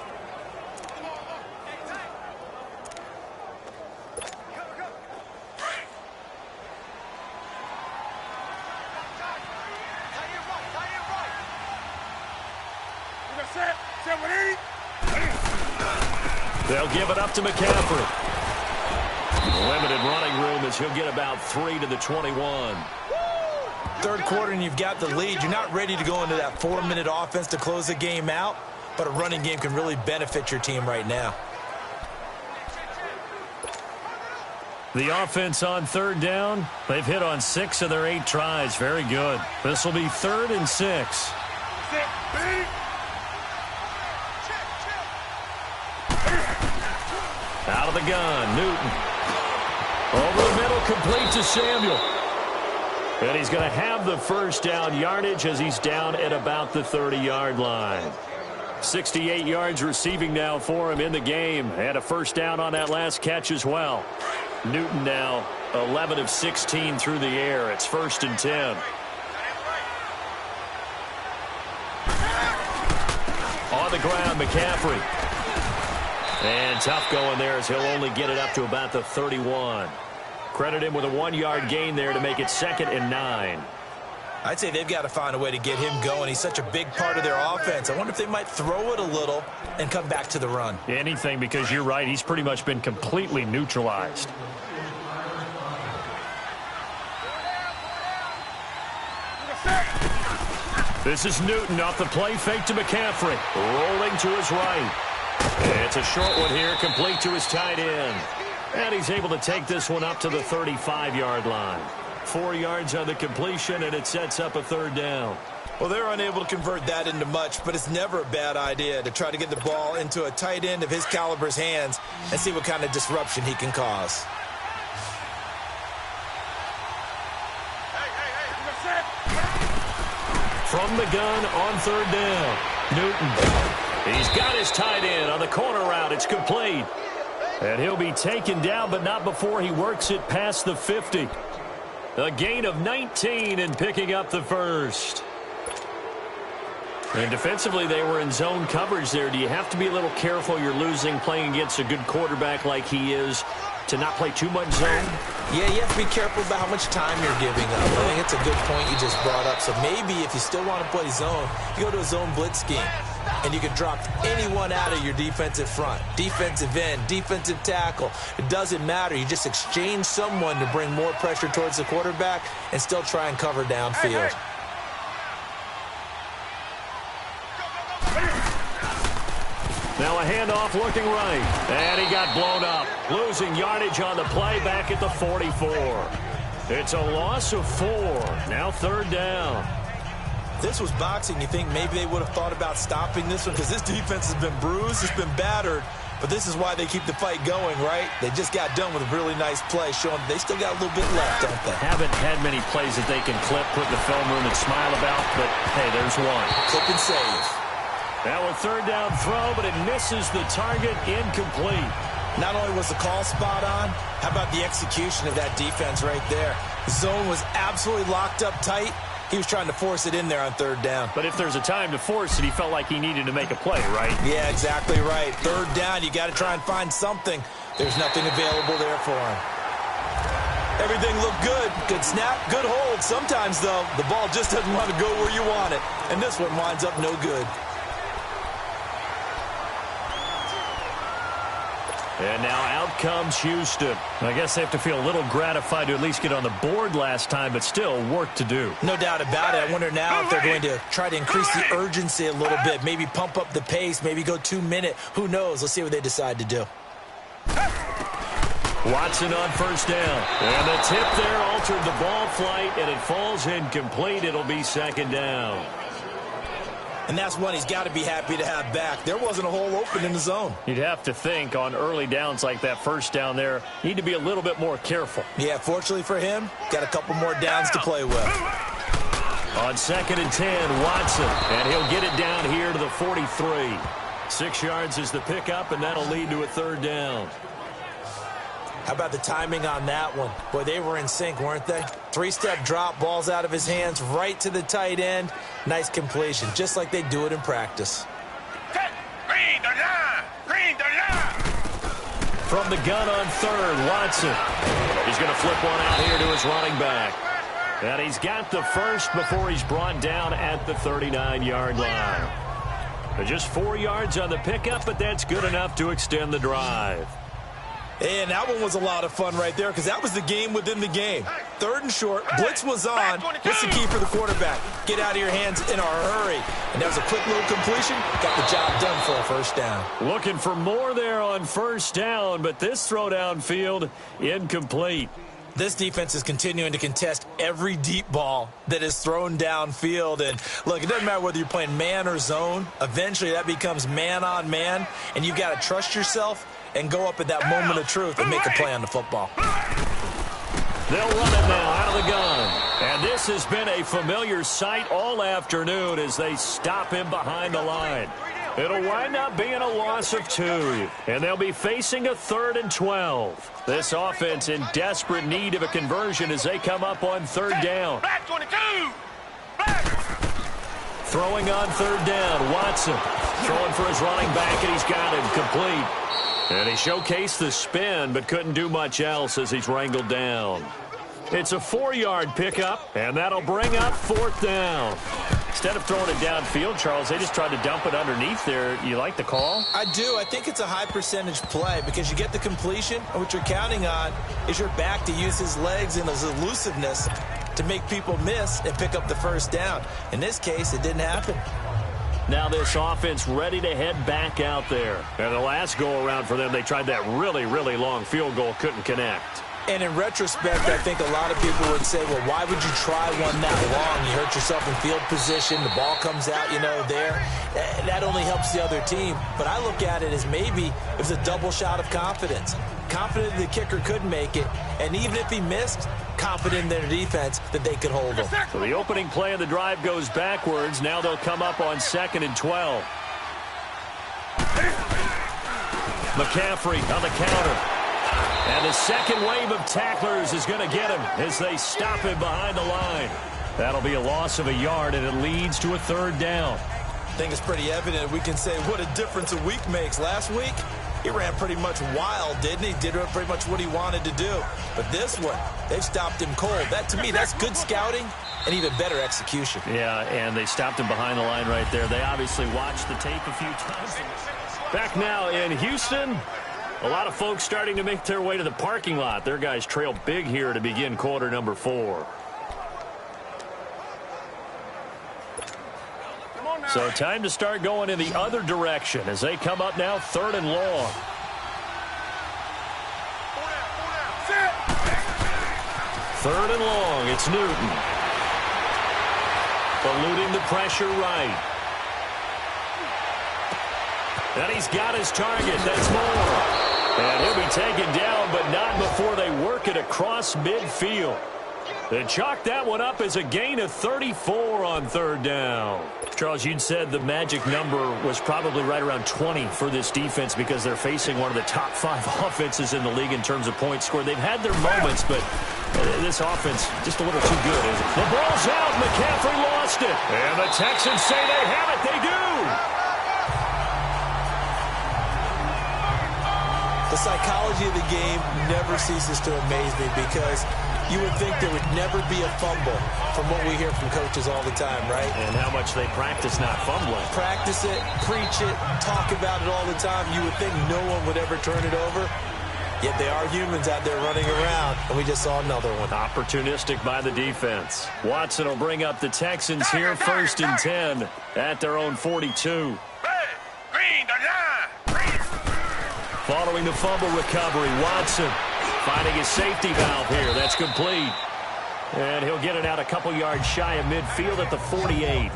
They'll give it up to McCaffrey. Limited running room as he'll get about 3 to the 21. Third quarter and you've got the lead. You're not ready to go into that 4-minute offense to close the game out, but a running game can really benefit your team right now. The offense on third down. They've hit on 6 of their 8 tries. Very good. This will be 3rd and 6. Out of the gun, Newton. Over the middle, complete to Samuel. And he's going to have the first down yardage as he's down at about the 30-yard line. 68 yards receiving now for him in the game. And a first down on that last catch as well. Newton now 11 of 16 through the air. It's 1st and 10. On the ground, McCaffrey. And tough going there as he'll only get it up to about the 31. Credit him with a 1-yard gain there to make it 2nd and 9. I'd say they've got to find a way to get him going. He's such a big part of their offense. I wonder if they might throw it a little and come back to the run. Anything, because you're right. He's pretty much been completely neutralized. This is Newton off the play fake to McCaffrey. Rolling to his right. It's a short one here, complete to his tight end. And he's able to take this one up to the 35-yard line. 4 yards on the completion, and it sets up a 3rd down. Well, they're unable to convert that into much, but it's never a bad idea to try to get the ball into a tight end of his caliber's hands and see what kind of disruption he can cause. From the gun on 3rd down, Newton. He's got his tight end on the corner route. It's complete. And he'll be taken down, but not before he works it past the 50. A gain of 19 and picking up the first. And defensively, they were in zone coverage there. Do you have to be a little careful? You're losing playing against a good quarterback like he is to not play too much zone? Yeah, you have to be careful about how much time you're giving up. I think it's a good point you just brought up. So maybe if you still want to play zone, you go to a zone blitz scheme. And you can drop anyone out of your defensive front. Defensive end, defensive tackle. It doesn't matter. You just exchange someone to bring more pressure towards the quarterback and still try and cover downfield. Now a handoff looking right. And he got blown up. Losing yardage on the play back at the 44. It's a loss of 4. Now 3rd down. This was boxing. You think maybe they would have thought about stopping this one because this defense has been bruised, it's been battered, but this is why they keep the fight going, right? They just got done with a really nice play, showing they still got a little bit left, don't they? Haven't had many plays that they can clip, put in the film room, and smile about, but hey, there's one. Clip and save. Now a 3rd down throw, but it misses the target, incomplete. Not only was the call spot on, how about the execution of that defense right there? The zone was absolutely locked up tight. He was trying to force it in there on third down. But if there's a time to force it, he felt like he needed to make a play, right? Yeah, exactly right. Third down, you got to try and find something. There's nothing available there for him. Everything looked good. Good snap, good hold. Sometimes, though, the ball just doesn't want to go where you want it. And this one winds up no good. And now out comes Houston. I guess they have to feel a little gratified to at least get on the board last time, but still work to do. No doubt about it. I wonder now if they're going to try to increase the urgency a little bit, maybe pump up the pace, maybe go 2-minute. Who knows? Let's see what they decide to do. Watson on first down. And the tip there altered the ball flight, and it falls incomplete. It'll be second down. And that's one he's got to be happy to have back. There wasn't a hole open in the zone. You'd have to think on early downs like that first down there, need to be a little bit more careful. Yeah, fortunately for him, got a couple more downs to play with. On 2nd and 10, Watson, and he'll get it down here to the 43. 6 yards is the pickup, and that'll lead to a third down. How about the timing on that one? Boy, they were in sync, weren't they? 3-step drop, balls out of his hands, right to the tight end. Nice completion, just like they do it in practice. From the gun on third, Watson. He's going to flip one out here to his running back. And he's got the first before he's brought down at the 39-yard line. Just 4 yards on the pickup, but that's good enough to extend the drive. And that one was a lot of fun right there because that was the game within the game. 3rd and short, blitz was on. What's the key for the quarterback? Get out of your hands in a hurry. And that was a quick little completion. Got the job done for a first down. Looking for more there on first down, but this throw downfield incomplete. This defense is continuing to contest every deep ball that is thrown downfield. And, look, it doesn't matter whether you're playing man or zone. Eventually that becomes man on man, and you've got to trust yourself and go up at that moment of truth and make a play on the football. They'll run it now out of the gun. And this has been a familiar sight all afternoon as they stop him behind the line. It'll wind up being a loss of 2. And they'll be facing a 3rd and 12. This offense in desperate need of a conversion as they come up on 3rd down. Throwing on 3rd down, Watson. Throwing for his running back, and he's got him complete. And he showcased the spin, but couldn't do much else as he's wrangled down. It's a 4-yard pickup, and that'll bring up 4th down. Instead of throwing it downfield, Charles, they just tried to dump it underneath there. You like the call? I do. I think it's a high percentage play because you get the completion, and what you're counting on is your back to use his legs and his elusiveness to make people miss and pick up the first down. In this case, it didn't happen. Now this offense ready to head back out there. And the last go-around for them, they tried that really, really long field goal, couldn't connect. And in retrospect, I think a lot of people would say, well, why would you try one that long? You hurt yourself in field position. The ball comes out, there. That only helps the other team. But I look at it as maybe it was a double shot of confidence. Confident the kicker could make it. And even if he missed, confident in their defense that they could hold him. So the opening play of the drive goes backwards. Now they'll come up on 2nd and 12. McCaffrey on the counter. And the second wave of tacklers is going to get him as they stop him behind the line. That'll be a loss of a yard, and it leads to a 3rd down. I think it's pretty evident we can say what a difference a week makes. Last week, he ran pretty much wild, didn't he? Did pretty much what he wanted to do. But this one, they've stopped him cold. That, to me, that's good scouting and even better execution. Yeah, and they stopped him behind the line right there. They obviously watched the tape a few times. Back now in Houston. A lot of folks starting to make their way to the parking lot. Their guys trail big here to begin quarter number 4. So time to start going in the other direction as they come up now 3rd and long. Third and long, it's Newton. Eluding the pressure right. And he's got his target, that's more. And he'll be taken down, but not before they work it across midfield. They chalk that one up as a gain of 34 on 3rd down. Charles, you'd said the magic number was probably right around 20 for this defense because they're facing one of the top 5 offenses in the league in terms of points scored. They've had their moments, but This offense just a little too good, isn't it? The ball's out. McCaffrey lost it. And the Texans say they have it. They do. The psychology of the game never ceases to amaze me because you would think there would never be a fumble from what we hear from coaches all the time, right? And how much they practice not fumbling. Practice it, preach it, talk about it all the time. You would think no one would ever turn it over. Yet they are humans out there running around, and we just saw another one. Opportunistic by the defense. Watson will bring up the Texans here, 1st and 10 at their own 42. Following the fumble recovery, Watson finding his safety valve here. That's complete. And he'll get it out a couple yards shy of midfield at the 48.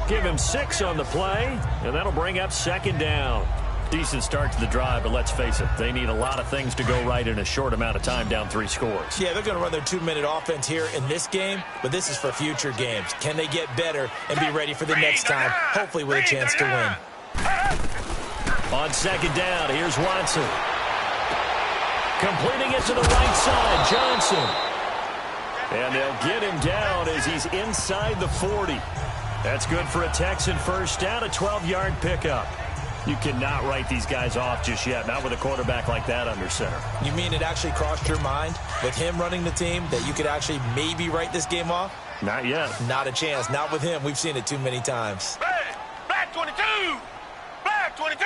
Give him 6 on the play, and that'll bring up 2nd down. Decent start to the drive, but let's face it, they need a lot of things to go right in a short amount of time, down 3 scores. Yeah, they're going to run their 2-minute offense here in this game, but this is for future games. Can they get better and be ready for the next time, hopefully with a chance to win? On 2nd down, here's Watson. Completing it to the right side, Johnson. And they'll get him down as he's inside the 40. That's good for a Texan first down, a 12-yard pickup. You cannot write these guys off just yet, not with a quarterback like that under center. You mean it actually crossed your mind with him running the team that you could actually maybe write this game off? Not yet. Not a chance. Not with him. We've seen it too many times. Black 22! Black 22!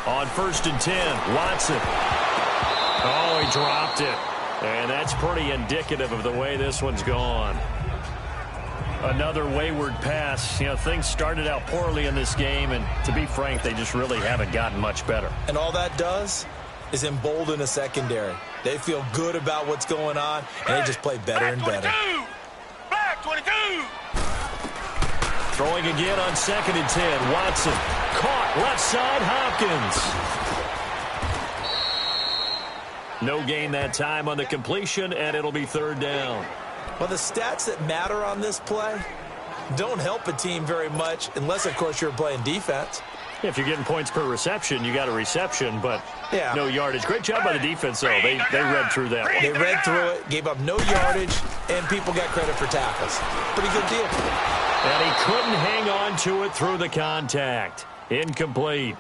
On 1st and 10, Watson. Oh, he dropped it. And that's pretty indicative of the way this one's gone. Another wayward pass. You know, things started out poorly in this game, and to be frank, they just really haven't gotten much better. And all that does is embolden a secondary. They feel good about what's going on, and they just play better and better. Black 22! Throwing again on 2nd and 10. Watson caught left side, Hopkins. No gain that time on the completion, and it'll be 3rd down. Well, the stats that matter on this play don't help a team very much unless, of course, you're playing defense. If you're getting points per reception, you got a reception, but yeah, no yardage. Great job by the defense, though. They read through that one. They read through it, gave up no yardage, and people got credit for tackles. Pretty good deal. And he couldn't hang on to it through the contact. Incomplete.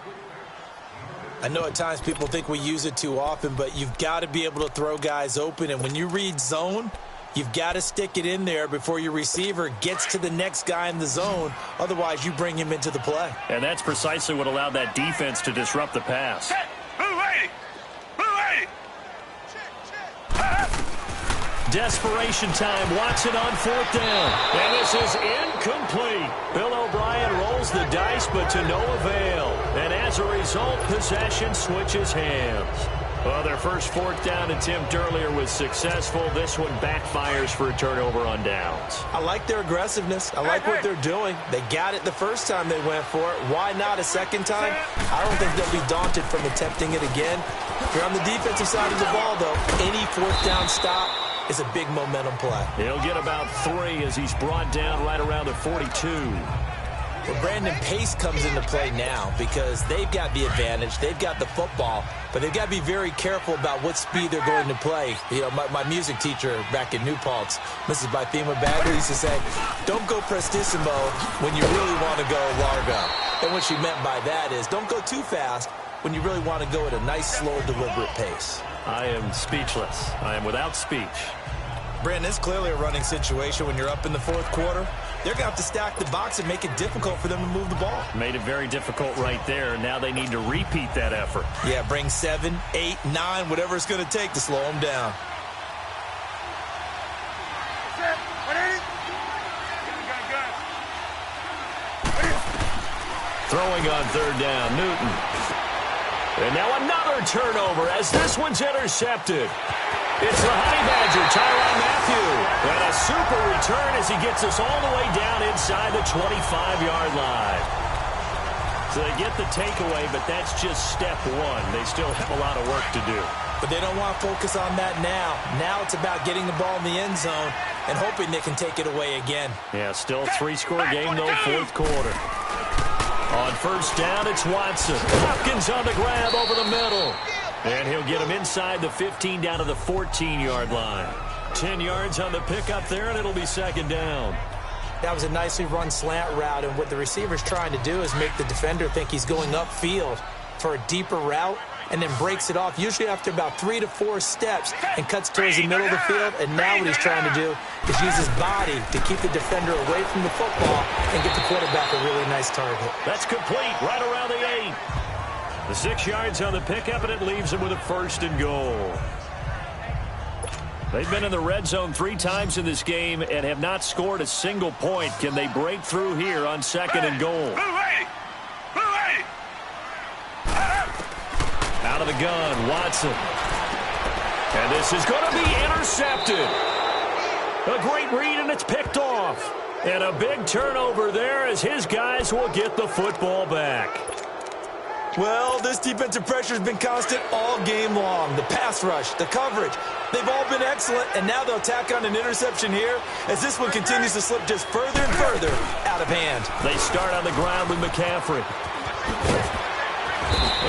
I know at times people think we use it too often, but you've got to be able to throw guys open, and when you read zone, you've got to stick it in there before your receiver gets to the next guy in the zone. Otherwise, you bring him into the play. And that's precisely what allowed that defense to disrupt the pass. Desperation time. Watson on 4th down. And this is incomplete. Bill O'Brien rolls the dice, but to no avail. And as a result, possession switches hands. Well, their first 4th down attempt earlier was successful. This one backfires for a turnover on downs. I like their aggressiveness. I like what they're doing. They got it the first time they went for it. Why not a second time? I don't think they'll be daunted from attempting it again. If you're on the defensive side of the ball, though, any 4th down stop is a big momentum play. He'll get about 3 as he's brought down right around the 42. Well, Brandon, pace comes into play now because they've got the advantage. They've got the football, but they've got to be very careful about what speed they're going to play. You know, my music teacher back in New Paltz, Mrs. Bythema Bagley, used to say, don't go prestissimo when you really want to go largo. And what she meant by that is don't go too fast when you really want to go at a nice, slow, deliberate pace. I am speechless. I am without speech. Brandon, it's clearly a running situation when you're up in the 4th quarter. They're going to have to stack the box and make it difficult for them to move the ball. Made it very difficult right there. Now they need to repeat that effort. Yeah, bring 7, 8, 9, whatever it's going to take to slow them down. Throwing on 3rd down, Newton. And now another turnover as this one's intercepted. It's the Honey Badger, Tyrann Mathieu. And a super return as he gets us all the way down inside the 25-yard line. So they get the takeaway, but that's just step 1. They still have a lot of work to do. But they don't want to focus on that now. Now it's about getting the ball in the end zone and hoping they can take it away again. Yeah, still a 3-score game, though, 4th quarter. On 1st down, it's Watson. Hopkins on the grab over the middle. And he'll get him inside the 15 down to the 14-yard line. 10 yards on the pickup there, and it'll be second down. That was a nicely run slant route, and what the receiver's trying to do is make the defender think he's going upfield for a deeper route, and then breaks it off, usually after about 3 to 4 steps, and cuts towards the middle of the field. And now what he's trying to do is use his body to keep the defender away from the football and get the quarterback a really nice target. That's complete, right around the 8. The 6 yards on the pickup, and it leaves him with a first and goal. They've been in the red zone 3 times in this game and have not scored a single point. Can they break through here on second and goal? Out of the gun, Watson. And this is going to be intercepted. A great read, and it's picked off. And a big turnover there as his guys will get the football back. Well, this defensive pressure has been constant all game long. The pass rush, the coverage, they've all been excellent, and now they'll tack on an interception here as this one continues to slip just further and further out of hand. They start on the ground with McCaffrey.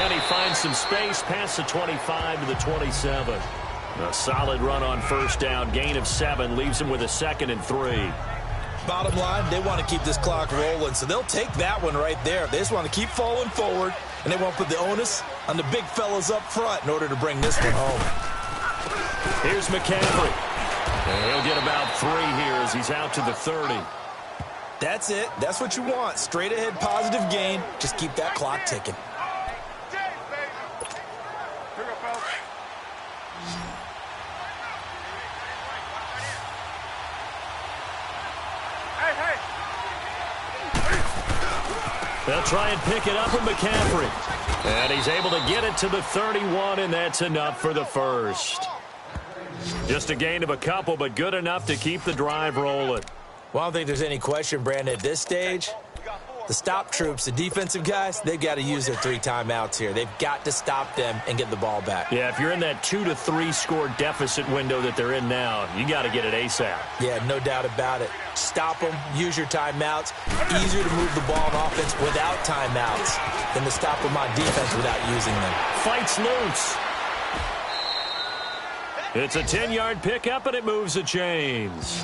And he finds some space past the 25 to the 27. A solid run on first down. Gain of 7 leaves him with a 2nd and 3. Bottom line, they want to keep this clock rolling, so they'll take that one right there. They just want to keep falling forward, and they won't put the onus on the big fellas up front in order to bring this one home. Here's McCaffrey. And he'll get about 3 here as he's out to the 30. That's it. That's what you want. Straight ahead positive gain. Just keep that clock ticking. They'll try and pick it up with McCaffrey. And he's able to get it to the 31, and that's enough for the first. Just a gain of a couple, but good enough to keep the drive rolling. Well, I don't think there's any question, Brandon, at this stage. The stop troops, the defensive guys, they've got to use their 3 timeouts here. They've got to stop them and get the ball back. Yeah, if you're in that 2 to 3 score deficit window that they're in now, you got to get it ASAP. Yeah, no doubt about it. Stop them, use your timeouts. Easier to move the ball on offense without timeouts than to stop them on defense without using them. Fights loose. It's a 10-yard pickup, and it moves the chains.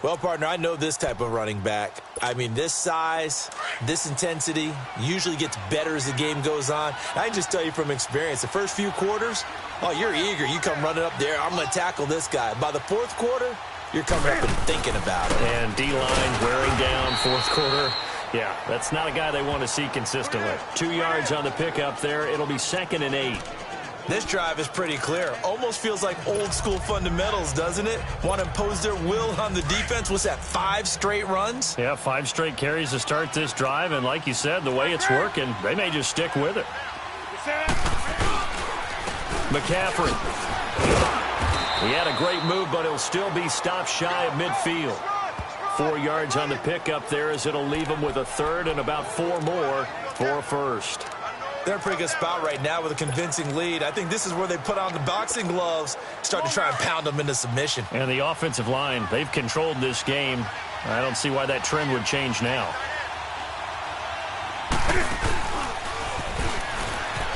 Well, partner, I know this type of running back. I mean, this size, this intensity usually gets better as the game goes on. I can just tell you from experience, the first few quarters, oh, you're eager. You come running up there, I'm going to tackle this guy. By the 4th quarter, you're coming up and thinking about it. And D-line wearing down 4th quarter. Yeah, that's not a guy they want to see consistently. 2 yards on the pickup there. It'll be 2nd and 8. This drive is pretty clear. Almost feels like old school fundamentals, doesn't it? Want to impose their will on the defense. What's that, 5 straight runs? Yeah, 5 straight carries to start this drive. And like you said, the way it's working, they may just stick with it. McCaffrey. He had a great move, but he'll still be stopped shy of midfield. 4 yards on the pickup there as it'll leave him with a 3rd and about 4 more for a first. They're in a pretty good spot right now with a convincing lead. I think this is where they put on the boxing gloves, start to try and pound them into submission. And the offensive line, they've controlled this game. I don't see why that trend would change now.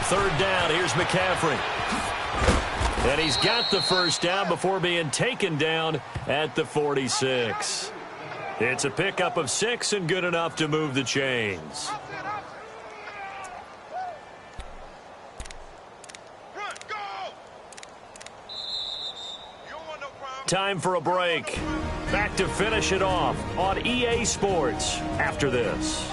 3rd down, here's McCaffrey. And he's got the first down before being taken down at the 46. It's a pickup of 6 and good enough to move the chains. Time for a break. Back to finish it off on EA Sports after this.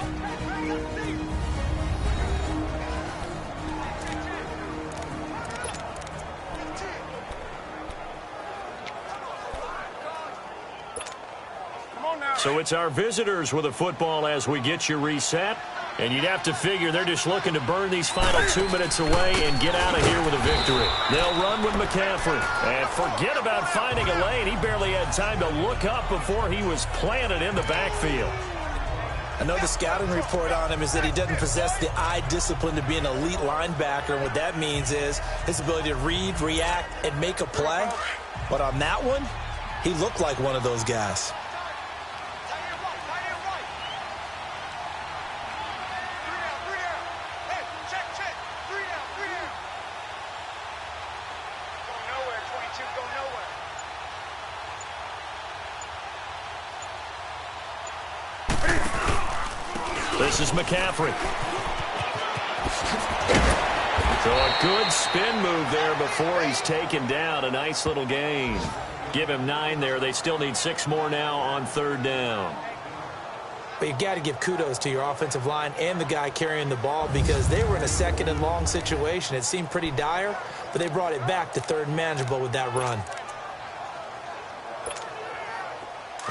So it's our visitors with a football as we get you reset. And you'd have to figure they're just looking to burn these final 2 minutes away and get out of here with a victory. They'll run with McCaffrey. And forget about finding a lane. He barely had time to look up before he was planted in the backfield. I know the scouting report on him is that he doesn't possess the eye discipline to be an elite linebacker. And what that means is his ability to read, react, and make a play. But on that one, he looked like one of those guys. This is McCaffrey. So a good spin move there before he's taken down. A nice little gain. Give him 9 there. They still need 6 more now on 3rd down. But you got to give kudos to your offensive line and the guy carrying the ball because they were in a 2nd and long situation. It seemed pretty dire, but they brought it back to 3rd and manageable with that run.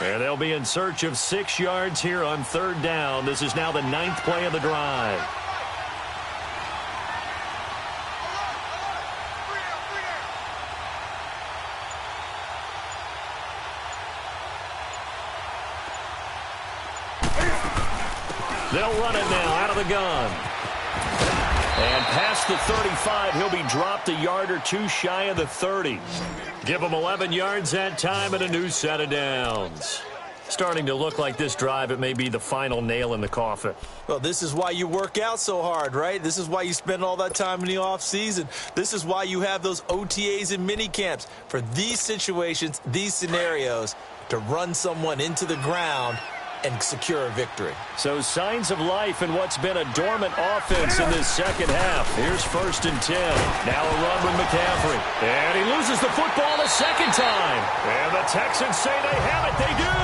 And they'll be in search of 6 yards here on 3rd down. This is now the 9th play of the drive. They'll run it now out of the gun. And past the 35, he'll be dropped a yard or 2 shy of the 30. Give him 11 yards that time and a new set of downs. Starting to look like this drive, it may be the final nail in the coffin. Well, this is why you work out so hard, right? This is why you spend all that time in the offseason. This is why you have those OTAs and mini camps for these situations, these scenarios, to run someone into the ground and secure a victory. So signs of life in what's been a dormant offense in this second half. Here's 1st and 10. Now a run with McCaffrey. And he loses the football a second time. And the Texans say they have it. They do.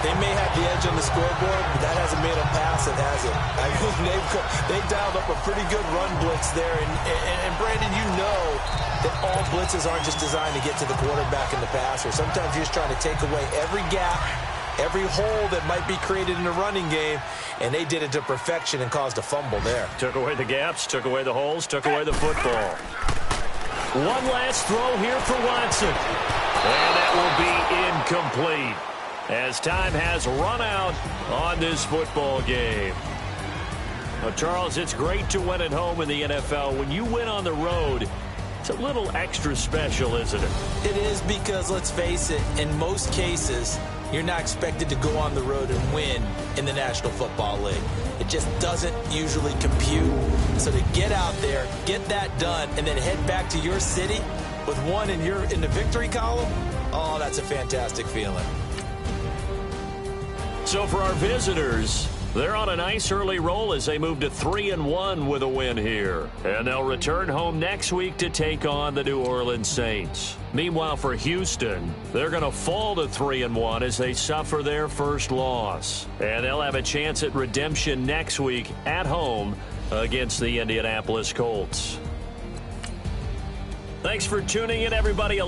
They may have the edge on the scoreboard, but that hasn't made them pass it, has it? I mean, they've dialed up a pretty good run blitz there. And Brandon, you know that all blitzes aren't just designed to get to the quarterback in the passer. Sometimes you're just trying to take away every gap, every hole that might be created in the running game, and they did it to perfection and caused a fumble there. Took away the gaps, took away the holes, took away the football. One last throw here for Watson. And that will be incomplete as time has run out on this football game. Well, Charles, it's great to win at home in the NFL. When you win on the road, it's a little extra special, isn't it? It is because, let's face it, in most cases, you're not expected to go on the road and win in the National Football League. It just doesn't usually compute. So to get out there, get that done, and then head back to your city with one in the victory column, oh, that's a fantastic feeling. So for our visitors, they're on a nice early roll as they move to 3-1 with a win here. And they'll return home next week to take on the New Orleans Saints. Meanwhile, for Houston, they're going to fall to 3-1 as they suffer their first loss. And they'll have a chance at redemption next week at home against the Indianapolis Colts. Thanks for tuning in, everybody.